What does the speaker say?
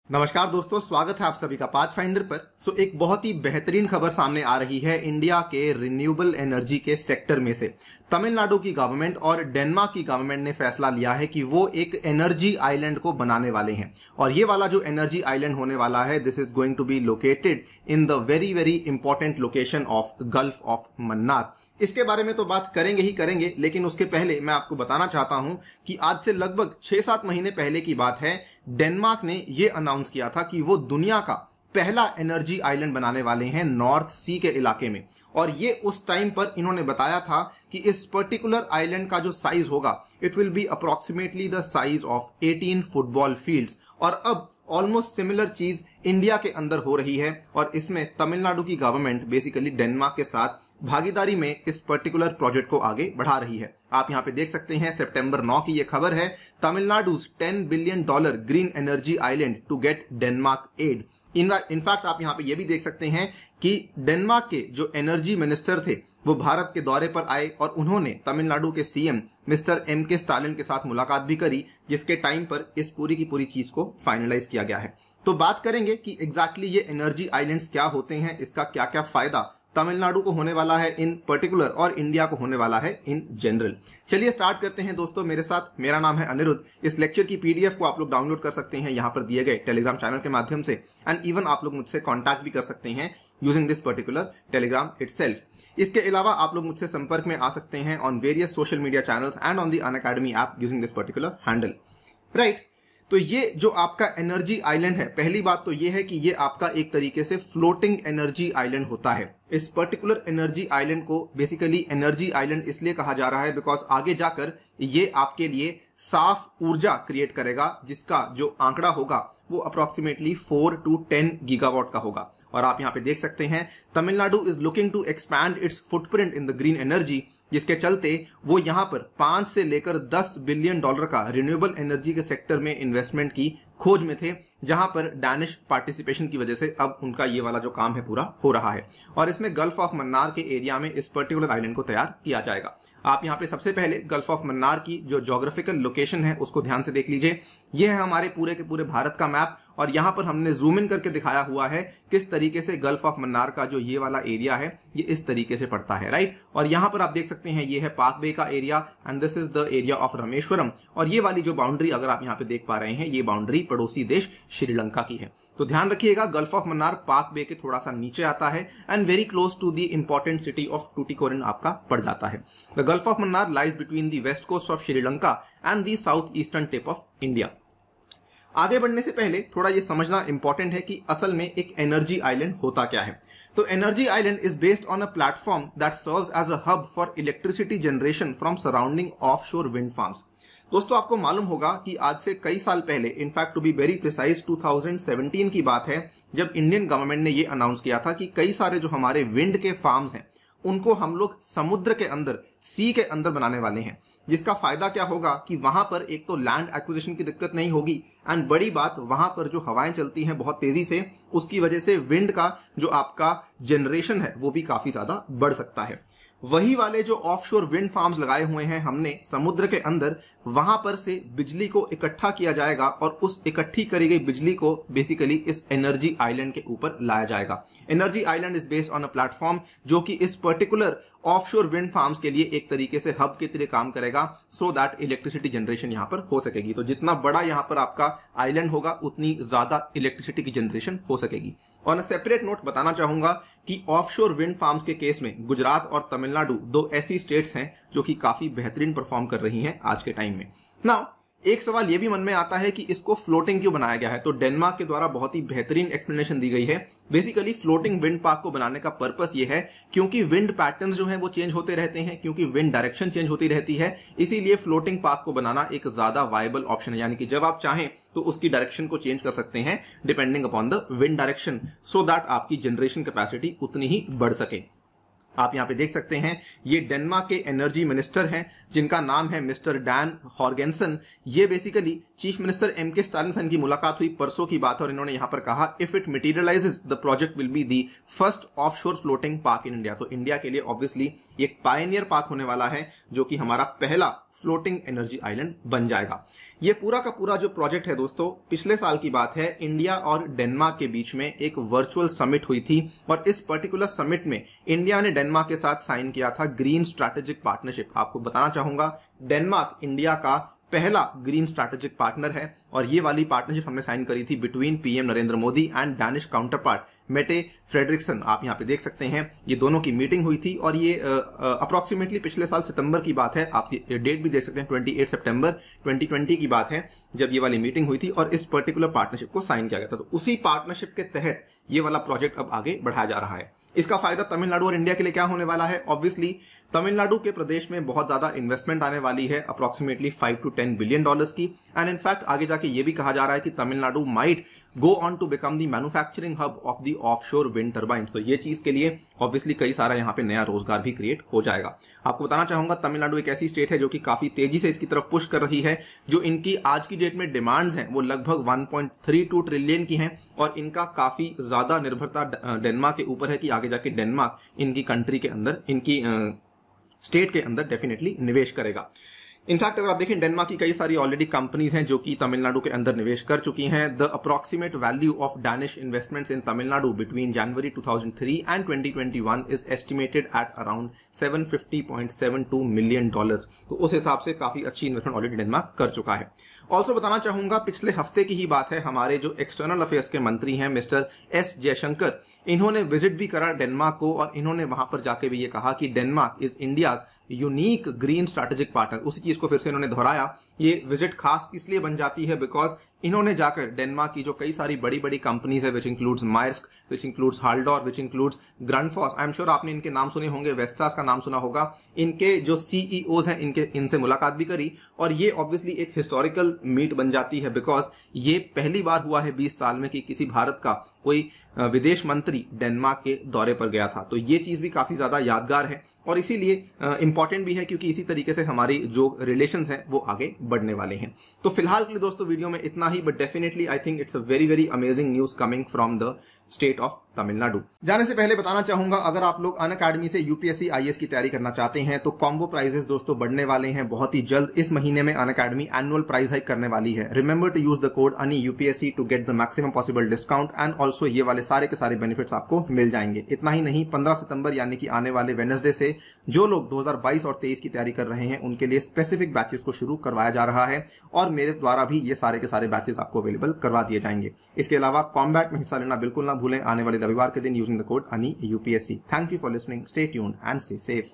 नमस्कार दोस्तों, स्वागत है आप सभी का पाथफाइंडर पर। एक बहुत ही बेहतरीन खबर सामने आ रही है इंडिया के रिन्यूएबल एनर्जी के सेक्टर में से। तमिलनाडु की गवर्नमेंट और डेनमार्क की गवर्नमेंट ने फैसला लिया है कि वो एक एनर्जी आइलैंड को बनाने वाले हैं और ये वाला जो एनर्जी आइलैंड होने वाला है, this is going to be located in the very very important location of Gulf of Mannar. इसके बारे में तो बात करेंगे ही करेंगे, लेकिन उसके पहले मैं आपको बताना चाहता हूं कि आज से लगभग 6-7 महीने पहले की बात है, डेनमार्क ने यह अनाउंस किया था कि वो दुनिया का पहला एनर्जी आइलैंड बनाने वाले हैं नॉर्थ सी के इलाके में। और ये उस टाइम पर इन्होंने बताया था कि इस पर्टिकुलर आइलैंड का जो साइज होगा, it will be approximately the size of 18 football fields. और अब ऑलमोस्ट सिमिलर चीज इंडिया के अंदर हो रही है और इसमें तमिलनाडु की गवर्नमेंट बेसिकली डेनमार्क के साथ भागीदारी में इस पर्टिकुलर प्रोजेक्ट को आगे बढ़ा रही है। आप यहां पे देख सकते हैं, सितंबर 9 की ये खबर है, Tamil Nadu $10 billion green energy island to get Denmark aid. In fact आप यहां पे ये भी देख सकते हैं कि डेनमार्क के जो एनर्जी मिनिस्टर थे वो भारत के दौरे पर आए और उन्होंने तमिलनाडु के सीएम मिस्टर M.K. स्टालिन के साथ मुलाकात भी करी, जिसके टाइम पर इस पूरी की पूरी चीज को फाइनलाइज किया गया है। तो बात करेंगे कि एग्जैक्टली ये एनर्जी आइलैंड्स क्या होते हैं, इसका क्या क्या फायदा तमिलनाडु को होने वाला है इन पर्टिकुलर और इंडिया को होने वाला है इन जनरल। चलिए स्टार्ट करते हैं दोस्तों मेरे साथ। मेरा नाम है अनिरुद्ध। इस लेक्चर की पीडीएफ को आप लोग डाउनलोड कर सकते हैं यहाँ पर दिए गए टेलीग्राम चैनल के माध्यम से, एंड इवन आप लोग मुझसे कॉन्टैक्ट भी कर सकते हैं using this particular Telegram itself. इसके अलावा आप लोग मुझसे संपर्क में आ सकते हैं on various social media channels and on the Unacademy app using this particular handle, right. तो ये जो आपका एनर्जी आइलैंड है, पहली बात तो ये है कि ये आपका एक तरीके से फ्लोटिंग एनर्जी आइलैंड होता है। इस पर्टिकुलर एनर्जी आइलैंड को बेसिकली एनर्जी आइलैंड इसलिए कहा जा रहा है बिकॉज आगे जाकर ये आपके लिए साफ ऊर्जा क्रिएट करेगा, जिसका जो आंकड़ा होगा वो अप्रोक्सीमेटली 4 to 10 गीगावाट का होगा। और आप यहाँ पे देख सकते हैं, Tamil Nadu is looking to expand its footprint in the green energy, जिसके चलते वो यहाँ पर 5 से लेकर $10 बिलियन का रिन्यूएबल एनर्जी के सेक्टर में इन्वेस्टमेंट की खोज में थे, जहां पर डैनिश पार्टिसिपेशन की वजह से अब उनका ये वाला जो काम है पूरा हो रहा है। और इसमें गल्फ ऑफ मन्नार के एरिया में इस पर्टिकुलर आइलैंड को तैयार किया जाएगा। आप यहाँ पे सबसे पहले गल्फ ऑफ मन्नार की जो ज्योग्राफिकल लोकेशन है उसको ध्यान से देख लीजिए। यह है हमारे पूरे के पूरे भारत का मैप और यहाँ पर हमने जूम इन करके दिखाया हुआ है किस तरीके से गल्फ ऑफ मन्नार का जो ये वाला एरिया है ये इस तरीके से पड़ता है, राइट। और यहाँ पर आप देख सकते हैं ये है पाक बे का area and this is the area of Rameswaram. और ये वाली जो बाउंड्री अगर आप यहाँ पे देख पा रहे हैं, ये बाउंड्री पड़ोसी देश श्रीलंका की है। तो ध्यान रखिएगा, गल्फ ऑफ मन्नार पाक बे के थोड़ा सा नीचे आता है and very close to the important city of Tuticorin आपका पड़ जाता है। The gulf of Mannar lies between the west coast of Sri Lanka and the south eastern tip of India. आगे बढ़ने से पहले थोड़ा ये समझना इंपॉर्टेंट है कि असल में एक एनर्जी आइलैंड होता क्या है। तो energy island is based on a platform that serves as a hub for electricity generation from surrounding offshore wind farms. दोस्तों आपको मालूम होगा कि आज से कई साल पहले, in fact to be very precise 2017 की बात है, जब इंडियन गवर्नमेंट ने ये अनाउंस किया था कि कई सारे जो हमारे विंड के फार्म्स हैं उनको हम लोग समुद्र के अंदर, सी के अंदर बनाने वाले हैं। जिसका फायदा क्या होगा कि वहां पर एक तो लैंड एक्विजिशन की दिक्कत नहीं होगी एंड बड़ी बात वहां पर जो हवाएं चलती हैं बहुत तेजी से, उसकी वजह से विंड का जो आपका जनरेशन है वो भी काफी ज्यादा बढ़ सकता है। वही वाले जो ऑफशोर विंड फार्म्स लगाए हुए हैं हमने समुद्र के अंदर, वहां पर से बिजली को इकट्ठा किया जाएगा और उस इकट्ठी करी गई बिजली को बेसिकली इस एनर्जी आइलैंड के ऊपर लाया जाएगा। Energy island is based on a platform जो कि इस पर्टिकुलर ऑफशोर विंड फार्म्स के लिए एक तरीके से हब की तरह काम करेगा, सो दैट इलेक्ट्रिसिटी जनरेशन यहां पर हो सकेगी। तो जितना बड़ा यहां पर आपका आइलैंड होगा उतनी ज्यादा इलेक्ट्रिसिटी की जनरेशन हो सकेगी। और सेपरेट नोट बताना चाहूंगा कि ऑफशोर विंड फार्म्स के केस में गुजरात और तमिलनाडु दो ऐसी स्टेट्स हैं जो कि काफी बेहतरीन परफॉर्म कर रही हैं आज के टाइम में। नाउ एक सवाल यह भी मन में आता है कि इसको फ्लोटिंग क्यों बनाया गया है। तो डेनमार्क के द्वारा बहुत ही बेहतरीन एक्सप्लेनेशन दी गई है। बेसिकली फ्लोटिंग विंड पार्क को बनाने का पर्पस यह है क्योंकि विंड पैटर्न्स जो हैं वो चेंज होते रहते हैं, क्योंकि विंड डायरेक्शन चेंज होती रहती है, इसीलिए फ्लोटिंग पार्क को बनाना एक ज्यादा वायबल ऑप्शन है। यानी कि जब आप चाहें तो उसकी डायरेक्शन को चेंज कर सकते हैं depending upon the wind direction, so that आपकी जनरेशन कैपेसिटी उतनी ही बढ़ सके। आप यहां पे देख सकते हैं ये डेनमार्क के एनर्जी मिनिस्टर हैं जिनका नाम है मिस्टर डैन हॉर्गेनसन। ये basically chief minister M.K. Stalin से इनकी मुलाकात हुई, परसों की बात है, और इन्होंने यहां पर कहा if it materialises the project will be the first offshore floating park in India. तो इंडिया के लिए ऑब्वियसली एक पायनियर पार्क होने वाला है जो कि हमारा पहला फ्लोटिंग एनर्जी आइलैंड बन जाएगा। ये पूरा का पूरा जो प्रोजेक्ट है दोस्तों, पिछले साल की बात है, इंडिया और डेनमार्क के बीच में एक वर्चुअल समिट हुई थी और इस पर्टिकुलर समिट में इंडिया ने डेनमार्क के साथ साइन किया था ग्रीन स्ट्रैटेजिक पार्टनरशिप। आपको बताना चाहूंगा, डेनमार्क इंडिया का पहला ग्रीन स्ट्रैटेजिक पार्टनर है और ये वाली पार्टनरशिप हमने साइन करी थी between PM Narendra Modi and Danish counterpart Mette Frederiksen. आप यहाँ पे देख सकते हैं, ये दोनों की मीटिंग हुई थी और ये अप्रोक्सीमेटली पिछले साल सितंबर की बात है। आप डेट भी देख सकते हैं, 28 सितंबर 2020 की बात है जब ये वाली मीटिंग हुई थी और इस पर्टिकुलर पार्टनरशिप को साइन किया गया था। तो उसी पार्टनरशिप के तहत ये वाला प्रोजेक्ट अब आगे बढ़ाया जा रहा है। इसका फायदा तमिलनाडु और इंडिया के लिए क्या होने वाला है? ऑब्वियसली तमिलनाडु के प्रदेश में बहुत ज्यादा इन्वेस्टमेंट आने वाली है, अप्रोक्सीमेटली 5 to 10 बिलियन डॉलर्स की। एंड इनफैक्ट आगे जाके ये भी कहा जा रहा है कि Tamil Nadu might go on to become the manufacturing hub of the offshore wind turbines. तो ये चीज के लिए ऑब्वियसली कई सारा यहाँ पे नया रोजगार भी क्रिएट हो जाएगा। आपको बताना चाहूंगा, तमिलनाडु एक ऐसी स्टेट है जो कि काफी तेजी से इसकी तरफ पुश कर रही है। जो इनकी आज की डेट में डिमांड्स हैं वो लगभग 1.32 ट्रिलियन की हैं और इनका काफी ज्यादा निर्भरता डेनमार्क के ऊपर है कि आगे जाके डेनमार्क इनकी कंट्री के अंदर, इनकी स्टेट के अंदर डेफिनेटली निवेश करेगा। इनफैक्ट अगर आप देखें, डेनमार्क की कई सारी ऑलरेडी कंपनीज हैं जो कि तमिलनाडु के अंदर निवेश कर चुकी हैं। The approximate value of Danish investments in Tamil Nadu between January 2003 and 2021 is estimated at around $750.72 million. तो उस हिसाब से काफी अच्छी इन्वेस्टमेंट ऑलरेडी डेनमार्क कर चुका है। ऑल्सो बताना चाहूंगा, पिछले हफ्ते की ही बात है, हमारे जो एक्सटर्नल अफेयर्स के मंत्री हैं मिस्टर एस जयशंकर, इन्होंने विजिट भी करा डेनमार्क को और इन्होंने वहां पर जाके भी ये कहा कि Denmark is India's unique green strategic partner. उसी चीज को फिर से इन्होंने दोहराया। ये विजिट खास इसलिए बन जाती है बिकॉज इन्होंने जाकर डेनमार्क की जो कई सारी बड़ी बड़ी कंपनीज है, which includes Maersk, which includes Haldor, which includes Grundfos, I am sure आपने इनके नाम सुने होंगे, वेस्टास का नाम सुना होगा, इनके जो सीईओज हैं इनसे मुलाकात भी करी। और ये ऑब्वियसली एक हिस्टोरिकल मीट बन जाती है बिकॉज ये पहली बार हुआ है 20 साल में कि किसी भारत का कोई विदेश मंत्री डेनमार्क के दौरे पर गया था। तो ये चीज भी काफी ज्यादा यादगार है और इसीलिए इंपॉर्टेंट भी है क्योंकि इसी तरीके से हमारी जो रिलेशंस हैं वो आगे बढ़ने वाले हैं। तो फिलहाल के लिए दोस्तों वीडियो में इतना ही, but definitely I think it's a very very amazing news coming from the state of Tamil Nadu. जाने से पहले बताना चाहूंगा, अगर आप लोग अनअकैडमी से यूपीएससी आईएएस की तैयारी करना चाहते हैं तो कॉम्बो प्राइजेस दोस्तों बढ़ने वाले हैं बहुत ही जल्द। इस महीने में अनअकैडमी एनुअल प्राइस हाइक करने वाली है। Remember to use the code ANIUPSC to get the maximum possible discount and also ये वाले सारे के सारे बेनिफिट्स आपको मिल जाएंगे। इतना ही नहीं, 15 सितंबर यानी कि आने वाले वेडनेसडे से जो लोग 2022 और 23 की तैयारी कर रहे हैं उनके लिए स्पेसिफिक बैचेस को शुरू करवाया जा रहा है और मेरे द्वारा भी ये सारे के सारे बैचेस आपको अवेलेबल करवा दिए जाएंगे। इसके अलावा कॉम्बैट में हिस्सा लेना बिल्कुल ना भूलें आने वाले रविवार के दिन using the code ANIUPSC। Thank you for listening, stay tuned and stay safe.